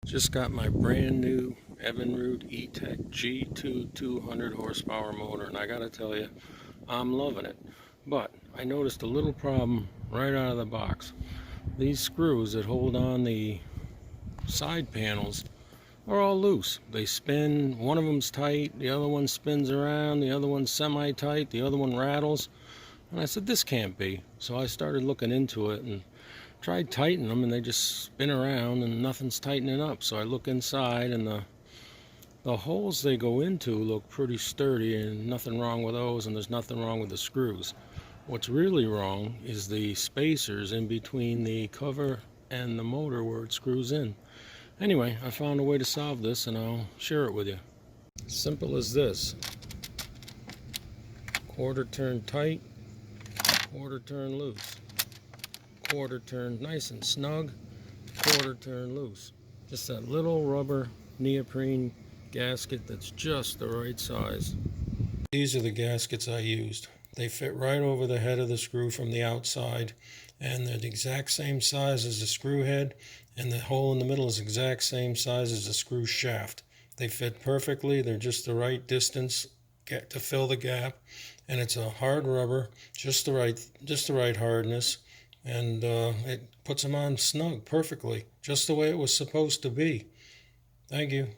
Just got my brand new Evinrude G2 200 horsepower motor, and I gotta tell you, I'm loving it. But I noticed a little problem right out of the box. These screws that hold on the side panels are all loose. They spin, one of them's tight, the other one spins around, the other one's semi-tight, the other one rattles. And I said, this can't be. So I started looking into it and tried tightening them, and they just spin around and nothing's tightening up. So I look inside, and the holes they go into look pretty sturdy, and nothing wrong with those, and there's nothing wrong with the screws. What's really wrong is the spacers in between the cover and the motor where it screws in. Anyway, I found a way to solve this, and I'll share it with you. Simple as this: quarter turn tight, quarter turn loose, quarter turn nice and snug, quarter turn loose. Just that little rubber neoprene gasket that's just the right size. These are the gaskets I used. They fit right over the head of the screw from the outside, and they're the exact same size as the screw head, and the hole in the middle is the exact same size as the screw shaft. They fit perfectly. They're just the right distance to fill the gap, and it's a hard rubber, just the right hardness, and it puts them on snug perfectly, just the way it was supposed to be. Thank you.